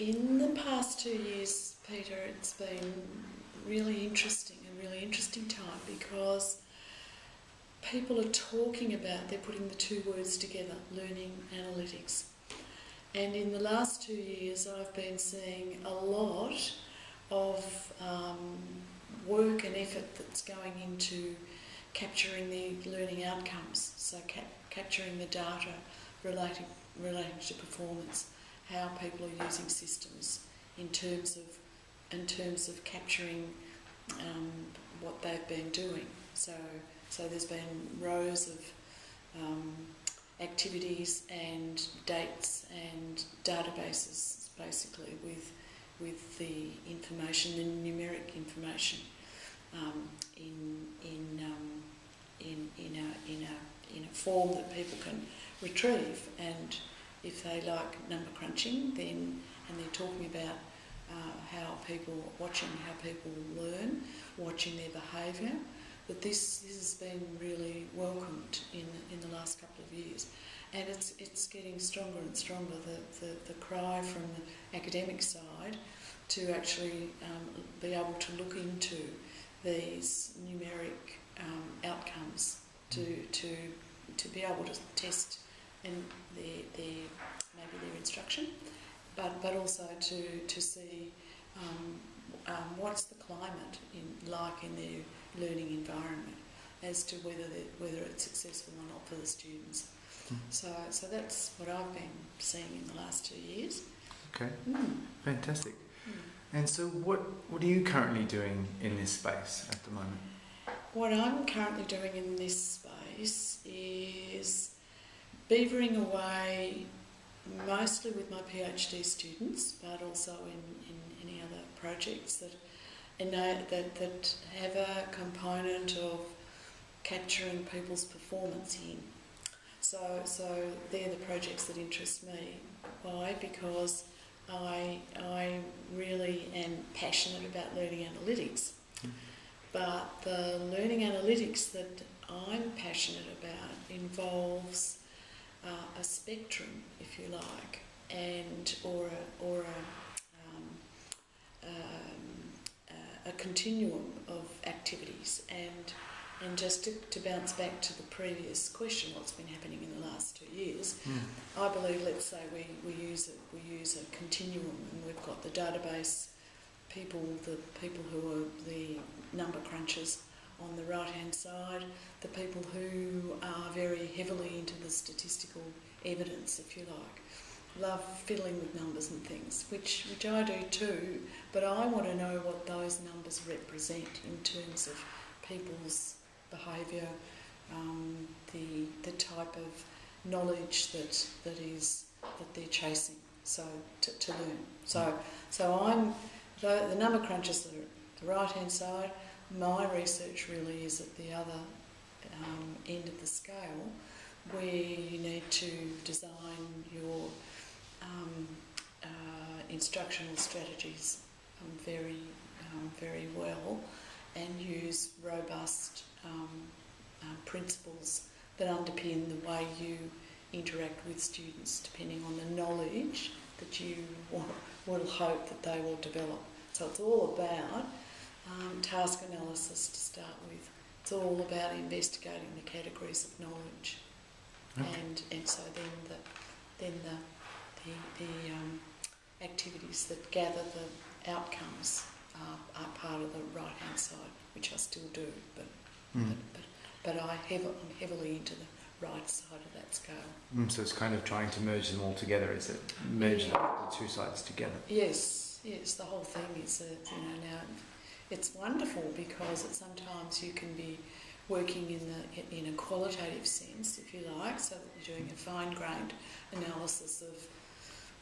In the past 2 years, Peter, it's been really interesting, a really interesting time, because people are talking about, they're putting the two words together, learning analytics. And in the last 2 years, I've been seeing a lot of work and effort that's going into capturing the learning outcomes, so capturing the data relating to performance, how people are using systems in terms of capturing what they've been doing. So there's been rows of activities and dates and databases, basically, with the information, the numeric information in a form that people can retrieve. And if they like number crunching, then, and they're talking about how people learn, watching their behaviour, that this has been really welcomed in the last couple of years, and it's getting stronger and stronger. The cry from the academic side to actually be able to look into these numeric outcomes to be able to test and maybe their instruction, but also to see what's the climate in their learning environment, as to whether it's successful or not for the students. So that's what I've been seeing in the last 2 years. Okay, fantastic. And so what are you currently doing in this space at the moment? What I'm currently doing in this space is beavering away mostly with my PhD students, but also in any other projects that have a component of capturing people's performance in. So they're the projects that interest me. Why? Because I really am passionate about learning analytics, but the learning analytics that I'm passionate about involves a spectrum, if you like, or a continuum of activities. And just to bounce back to the previous question, what's been happening in the last 2 years, I believe, let's say we use a continuum, and we've got the database people, the people who are the number crunchers on the right-hand side, the people who are very heavily into the statistical evidence, if you like, love fiddling with numbers and things, which I do too, but I want to know what those numbers represent in terms of people's behaviour, the type of knowledge that they're chasing, so to learn. So I'm the number crunchers that are at the right-hand side. My research really is at the other end of the scale, where you need to design your instructional strategies very well, and use robust principles that underpin the way you interact with students, depending on the knowledge that you will hope that they will develop. So it's all about task analysis to start with. It's all about investigating the categories of knowledge, and so then the activities that gather the outcomes are part of the right-hand side, which I still do, but I'm heavily into the right side of that scale. So it's kind of trying to merge them all together, is it? Merge the two sides together. Yes, the whole thing is that, now it's wonderful, because sometimes you can be working in a qualitative sense, if you like, so that you're doing a fine-grained analysis of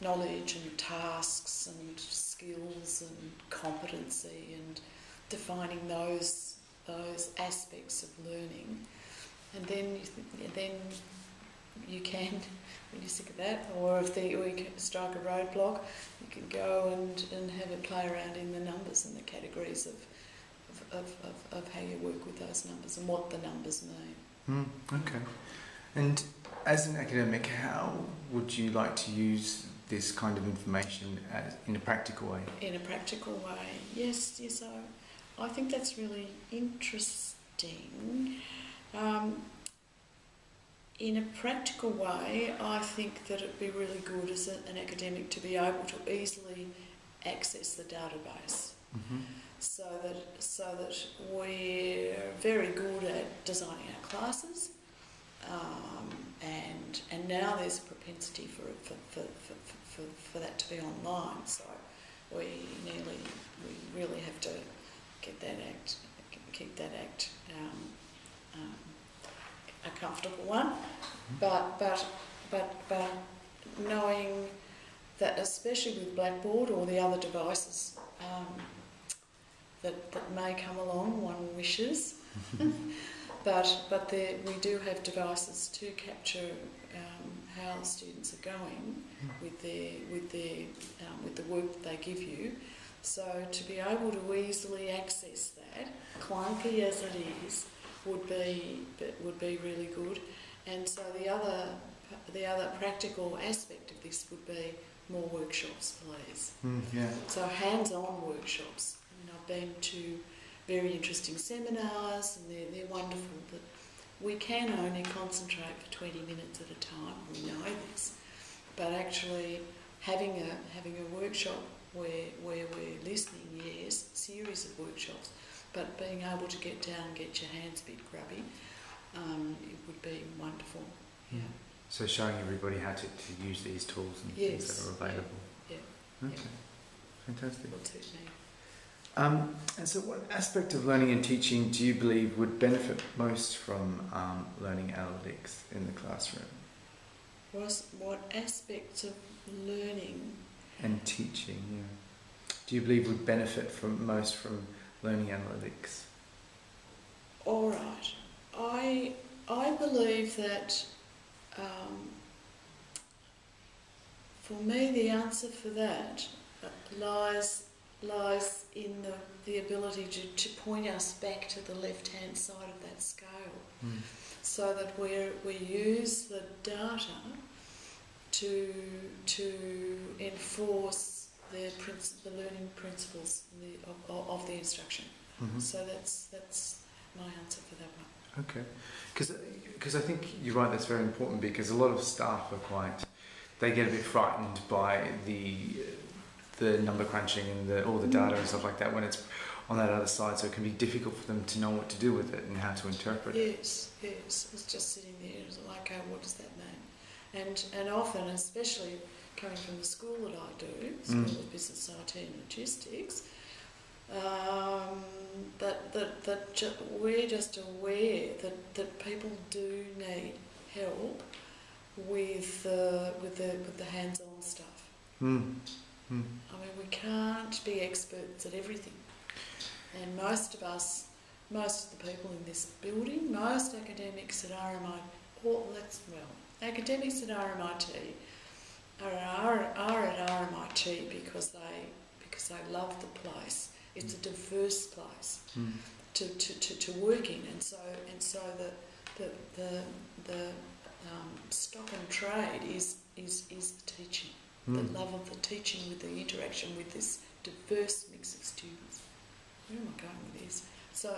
knowledge and tasks and skills and competency, and defining those aspects of learning. And then you can, when you sick of that, or if we strike a roadblock, you can go and have it play around in the numbers and the categories of how you work with those numbers and what the numbers mean. Okay. And as an academic, how would you like to use this kind of information in a practical way? In a practical way, yes. I think that's really interesting. In a practical way, I think that it'd be really good as an academic to be able to easily access the database, so that we're very good at designing our classes, and now there's a propensity for that to be online. So we really have to keep that act a comfortable one, but knowing that, especially with Blackboard or the other devices that may come along, one wishes, but we do have devices to capture how students are going with the work that they give you. So to be able to easily access that, clunky as it is, would be really good. And so the other practical aspect of this would be more workshops, please. So hands-on workshops. I mean, I've been to very interesting seminars, and they're wonderful, but we can only concentrate for 20 minutes at a time. We know this, but actually having a workshop where we're listening, yes, series of workshops, but being able to get down and get your hands a bit grubby, it would be wonderful. Yeah. So showing everybody how to use these tools and things that are available. Yeah. Okay. Fantastic. Would suit me. And so what aspect of learning and teaching do you believe would benefit most from learning analytics in the classroom? What aspects of learning and teaching, do you believe would benefit most from learning analytics? All right. I believe that for me the answer for that lies in the ability to point us back to the left-hand side of that scale, so that we use the data to enforce the learning principles of the instruction. So that's my answer for that one. Okay, because I think you're right. That's very important, because a lot of staff they get a bit frightened by the number crunching and all the data and stuff like that when it's on that other side, so it can be difficult for them to know what to do with it and how to interpret it. Yes. It's just sitting there, it's like, okay, what does that mean? And often, especially coming from the school that I do, School of Business, IT and Logistics, we're just aware that people do need help with the hands-on stuff. I mean, we can't be experts at everything, and most of the people in this building, most academics at RMIT, academics at RMIT are at RMIT because they love the place. It's a diverse place to work in, and so the stock and trade is the teaching. The love of the teaching, with the interaction with this diverse mix of students. Where am I going with this? So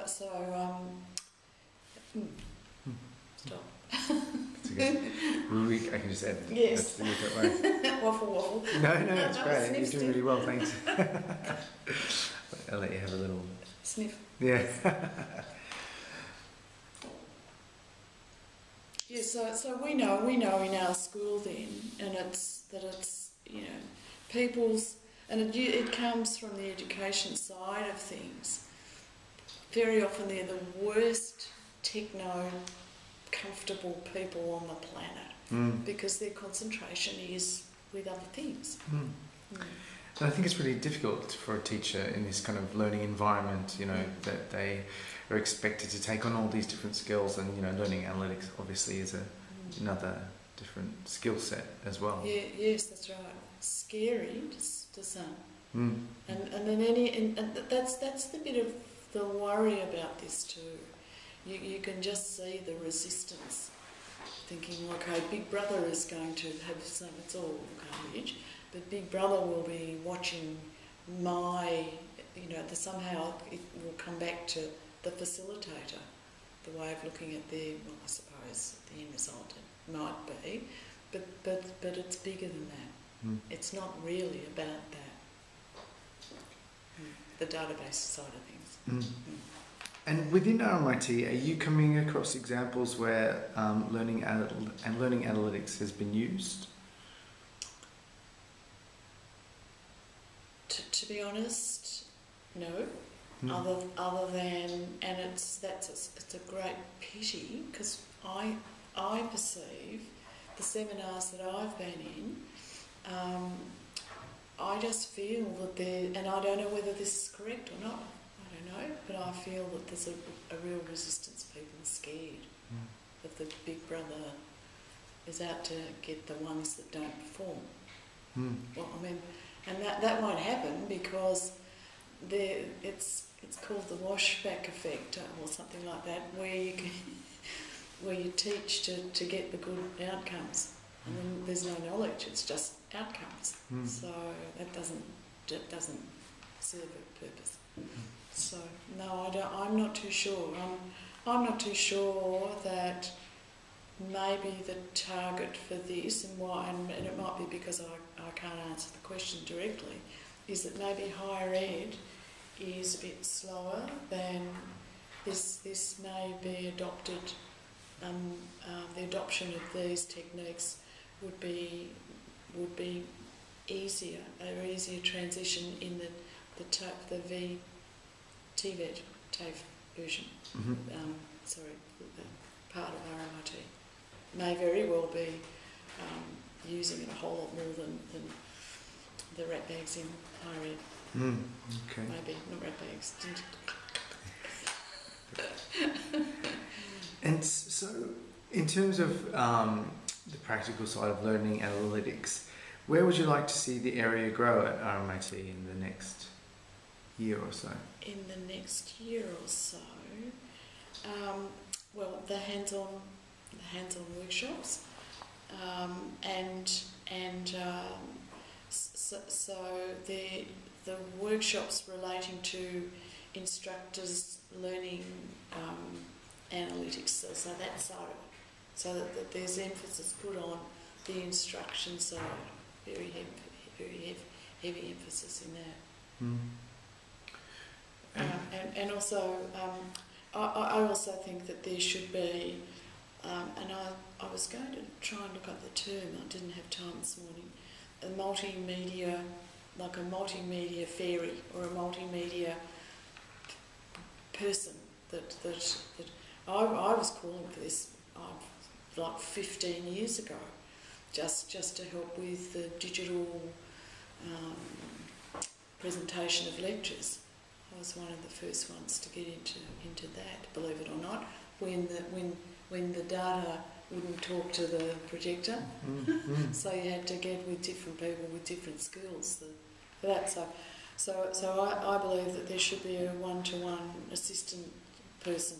stop. It's okay. I can just add. Yes. That's the different way. Waffle. No, it's great. You're doing really well, thanks. I'll let you have a little sniff. Yeah. Yeah. So we know in our school then, and it's people's, and it comes from the education side of things. Very often they're the worst comfortable people on the planet because their concentration is with other things. And I think it's really difficult for a teacher in this kind of learning environment, that they are expected to take on all these different skills, and learning analytics obviously is another different skill set as well. Yeah, yes, that's right. Scary to some, and then that's the bit of the worry about this too. You can just see the resistance, thinking, okay, Big Brother is going to have some. It's all garbage, but Big Brother will be watching my, somehow it will come back to the facilitator, the way of looking at their, well, I suppose the end result it might be, but it's bigger than that. Mm. It's not really about that, the database side of things. Mm. Mm. And within RMIT, are you coming across examples where learning analytics has been used? To be honest, no. Mm. Other than, and it's a great pity, because I perceive the seminars that I've been in, I just feel that and I don't know whether this is correct or not, I don't know, but I feel that there's a real resistance. People are scared that the Big Brother is out to get the ones that don't perform. Mm. Well, I mean, and that won't happen because it's called the washback effect or something like that, where you teach to get the good outcomes, and then there's no knowledge; it's just outcomes. Mm. So that doesn't serve a purpose. So no, I'm not too sure. I'm not too sure that maybe the target for this, and why, and it might be because I can't answer the question directly, is that maybe higher ed is a bit slower than this may be adopted. The adoption of these techniques would be easier, an easier transition in the TVET, TAFE version. Mm-hmm. Part of RMIT may very well be using it a whole lot more than the rat bags in higher ed. Mm. Okay. Maybe not rat bags. And so, in terms of the practical side of learning analytics, where would you like to see the area grow at RMIT in the next year or so? In the next year or so, well, the hands-on workshops, so the workshops relating to instructors learning analytics, so that side of it, so that there's emphasis put on the instruction side, very heavy emphasis in that. Mm. And also, I also think that there should be, and I was going to try and look up the term, I didn't have time this morning, a multimedia, like a multimedia fairy or a multimedia person that I was calling for this like 15 years ago, just to help with the digital presentation of lectures. I was one of the first ones to get into that, believe it or not, when the data wouldn't talk to the projector. Mm-hmm. So you had to get with different people with different skills for that. So I believe that there should be a one-to-one assistant person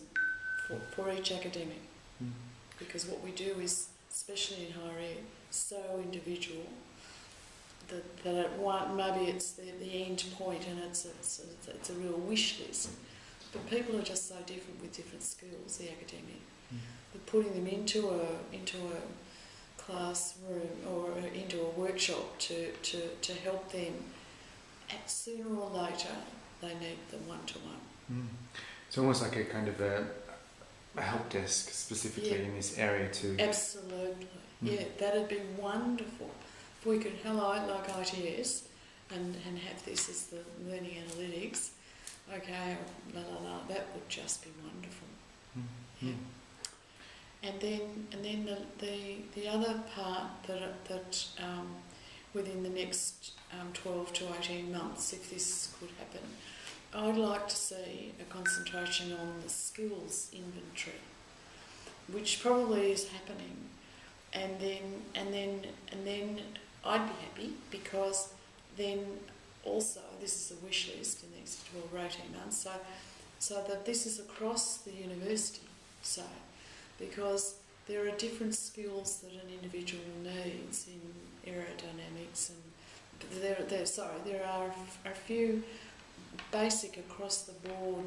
for each academic. Mm. Because what we do is, especially in higher ed, so individual that maybe it's the end point and it's a real wish list. But people are just so different with different skills, the academic. Mm. But putting them into a classroom or into a workshop to help them, sooner or later, they need the one-to-one. Mm. It's almost like a kind of a help desk specifically in this area too. Absolutely. Mm. Yeah, that'd be wonderful. If we could like ITS and have this as the learning analytics, okay, that would just be wonderful. Mm. Yeah. And then the other part that within the next 12 to 18 months, if this could happen, I'd like to see a concentration on the skills inventory, which probably is happening, and then I'd be happy, because then also this is a wish list in the next 12 or 18 months, so that this is across the university, so because there are different skills that an individual needs in aerodynamics and there are a few basic across the board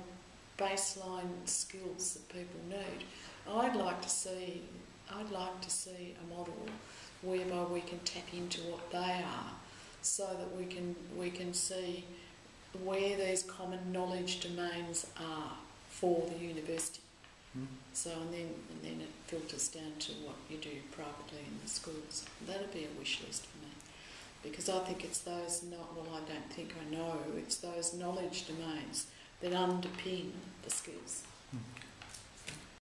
baseline skills that people need. I'd like to see a model whereby we can tap into what they are, so that we can see where these common knowledge domains are for the university. So and then it filters down to what you do privately in the schools. That'd be a wish list for me, because I think it's those it's those knowledge domains that underpin the skills.